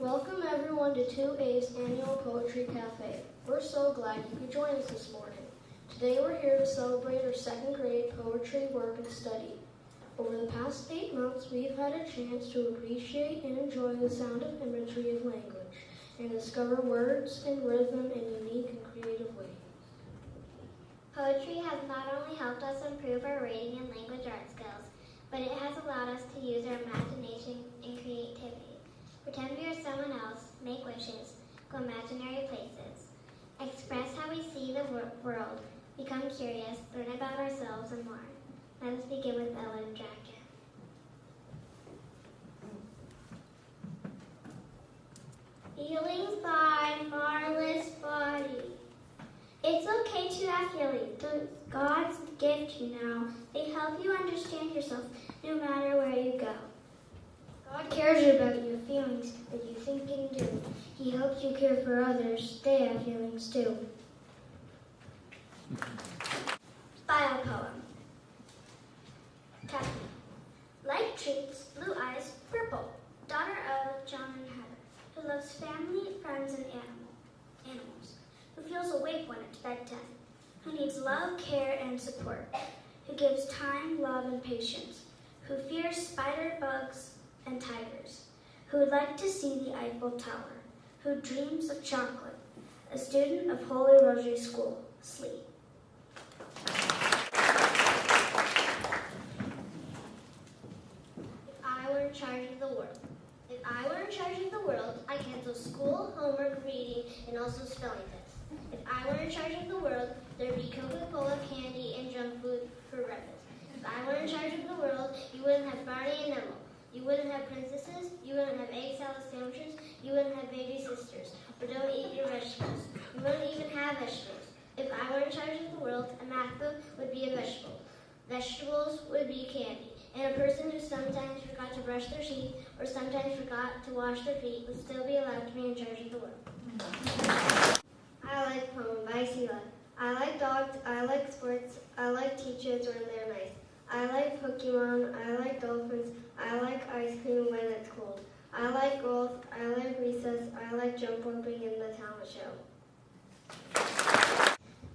Welcome everyone to 2A's annual Poetry Cafe. We're so glad you could join us this morning. Today we're here to celebrate our second grade poetry work and study. Over the past 8 months, we've had a chance to appreciate and enjoy the sound of imagery of language and discover words and rhythm in unique and creative ways. Poetry has not only helped us improve our reading and language art skills, but it has allowed us to use our imagination and creativity. Pretend we are someone else, make wishes, go imaginary places, express how we see the world, become curious, learn about ourselves and more. Let us begin with Ella and Jacket. Feelings by Marvelous Body. It's okay to have feelings. They're God's gift, you know. They help you understand yourself no matter where you go. God cares about your feelings that you think and do. He helps you care for others. They have feelings too. Bio poem. Kathy. Like treats, blue eyes, purple. Daughter of John and Heather, who loves family, friends, and animals. Who feels awake when it's bedtime. Who needs love, care, and support. Who gives time, love, and patience. Who fears spider, bugs, and tigers, who would like to see the Eiffel Tower, who dreams of chocolate, a student of Holy Rosary School, sleep. If I were in charge of the world. If I were in charge of the world, I'd cancel school, homework, reading, and also spelling tests. If I were in charge of the world, there'd be Coca-Cola, candy, and junk food for breakfast. If I were in charge of the world, you wouldn't have Barney and Nemo. You wouldn't have princesses, you wouldn't have egg salad sandwiches, you wouldn't have baby sisters, or don't eat your vegetables. You wouldn't even have vegetables. If I were in charge of the world, a math book would be a vegetable. Vegetables would be candy. And a person who sometimes forgot to brush their teeth or sometimes forgot to wash their feet would still be allowed to be in charge of the world. I like poem by Sheila. I like dogs, I like sports, I like teachers when they're nice. I like Pokemon, I like dolphins, I like ice cream when it's cold. I like golf, I like recess, I like jump roping in the talent show.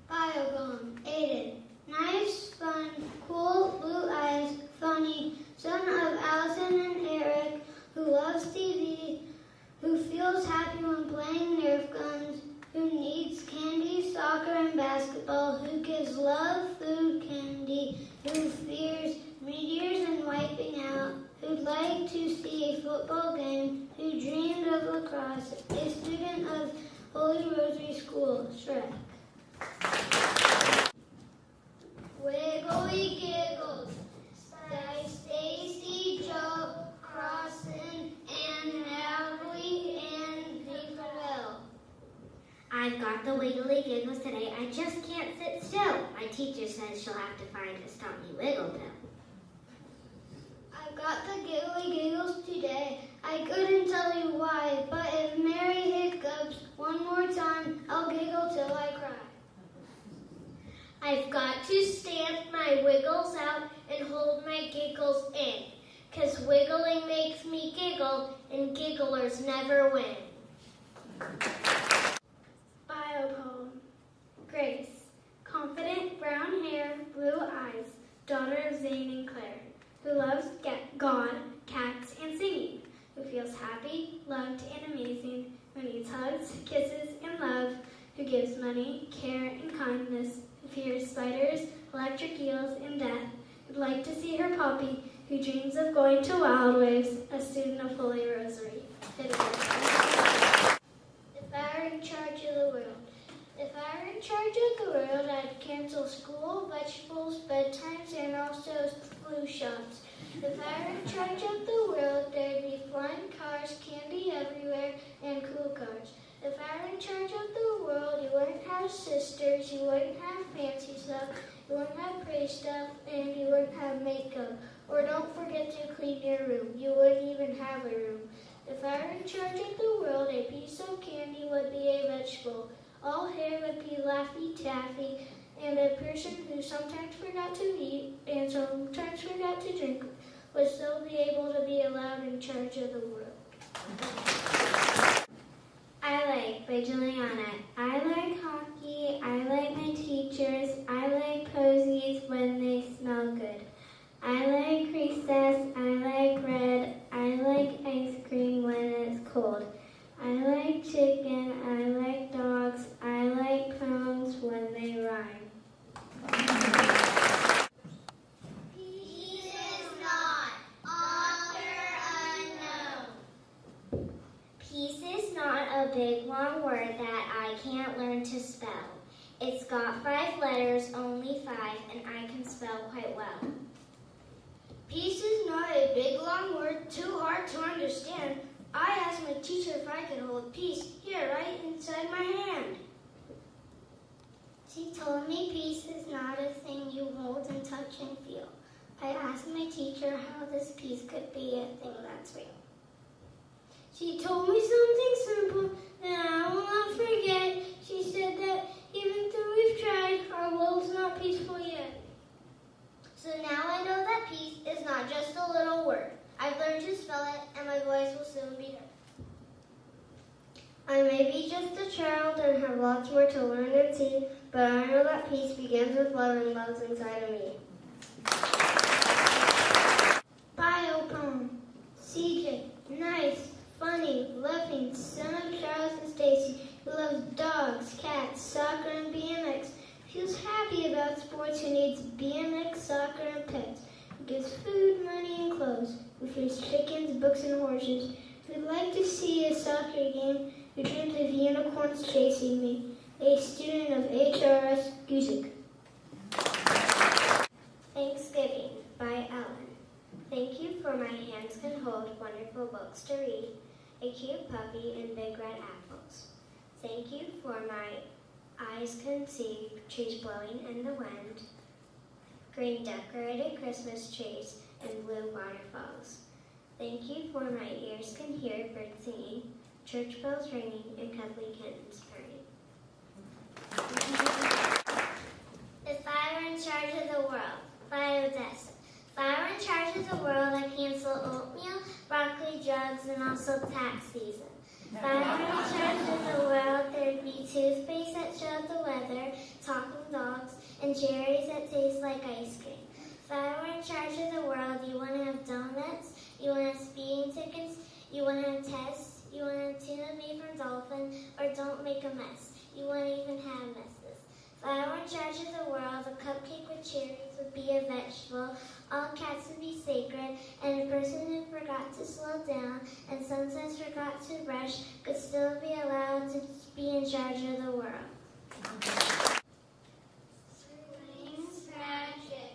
Bio poem, Aiden. Nice, fun, cool, blue eyes, funny, son of Allison and Eric, who loves TV, who feels happy when playing Nerf guns, who needs candy, soccer, and basketball, who gives love, food, candy, who fears meteors and wiping out, who'd like to see a football game, who dreamed of lacrosse, a student of Holy Rosary School, Shrek. Wiggly giggles, Stacy, Joe, Crossin, and Natalie, and Tinkerbell. I've got the wiggly giggles today. I just can't sit still. My teacher says she'll have to find a Stop Me Wiggle pill. I've got the giggly giggles today. I couldn't tell you why, but if Mary hiccups one more time, I'll giggle till I cry. I've got to stamp my wiggles out and hold my giggles in, 'cause wiggling makes me giggle, and gigglers never win. Bio poem. Grace. Confident, brown hair, blue eyes, daughter of Zane and Claire, who loves God, cats, and singing, who feels happy, loved, and amazing, who needs hugs, kisses, and love, who gives money, care, and kindness, who fears spiders, electric eels, and death, who'd like to see her puppy, who dreams of going to Wild Waves, a student of Holy Rosary. If I were in charge of the world. If I were in charge of the world, I'd cancel school, vegetables, bedtimes, and also flu shots. If I were in charge of the world, there'd be flying cars, candy everywhere, and cool cars. If I were in charge of the world, you wouldn't have sisters, you wouldn't have fancy stuff, you wouldn't have pretty stuff, and you wouldn't have makeup. Or don't forget to clean your room. You wouldn't even have a room. If I were in charge of the world, a piece of candy would be a vegetable. All hair would be Laffy Taffy, and a person who sometimes forgot to eat and sometimes forgot to drink would still be able to be allowed in charge of the world. Peace is not a big long word that I can't learn to spell. It's got 5 letters, only 5, and I can spell quite well. Peace is not a big long word, too hard to understand. I asked my teacher if I could hold peace here right inside my hand. She told me peace is not a thing you hold and touch and feel. I asked my teacher how this peace could be a thing that's real. She told me something simple that I will not forget. She said that even though we've tried, our world's not peaceful yet. So now I know that peace is not just a little word. I've learned to spell it, and my voice will soon be heard. I may be just a child and have lots more to learn and see, but I know that peace begins with love and love's inside of me. Bio poem. CJ, nice, funny, loving, son of Charles and Stacy, who loves dogs, cats, soccer, and BMX. Feels happy about sports, who needs BMX, soccer, and pets. Who gives food, money, and clothes. Who feeds chickens, books, and horses. Who'd like to see a soccer game. Who dreams of unicorns chasing me. A student of HRS Music. Thanksgiving by Ellen. Thank you for my hands can hold wonderful books to read, a cute puppy and big red apples. Thank you for my eyes can see trees blowing in the wind, green decorated Christmas trees and blue waterfalls. Thank you for my ears can hear birds singing, church bells ringing, and cuddly kittens purring. If I were in charge of the world, by Odessa. If I were in charge of the world, I'd cancel oatmeal, broccoli, drugs, and also tax season. If I were in charge of the world, there'd be toothpaste that showed the weather, talking dogs, and cherries that taste like ice cream. If I were in charge of the world, you want to have donuts, you want to have speeding tickets, you want to have tests, you want to have tuna made from dolphin, or don't make a mess. You won't even have messes. If I were in charge of the world, a cupcake with cherries would be a vegetable, all cats would be sacred, and a person who forgot to slow down and sometimes forgot to brush could still be allowed to be in charge of the world. Spring's magic.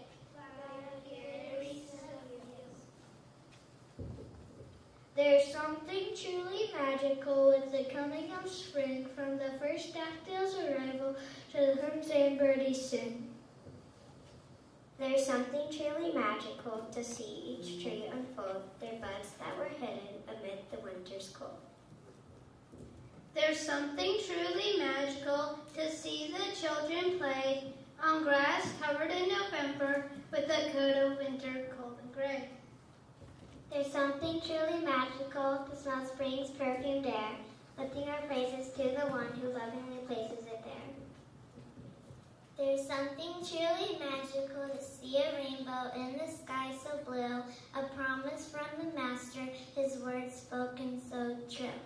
There's something truly magical with the coming of spring, from the first daffodil's arrival to the hymns and birdies sing. There's something truly magical to see each tree unfold their buds that were hidden amid the winter's cold. There's something truly magical to see the children play on grass covered in November with a coat of winter cold and gray. There's something truly magical to smell spring's perfumed air, lifting our praises to the one who lovingly places it there. There's something truly magical to see a rainbow in the sky so blue, a promise from the Master, his words spoken so true.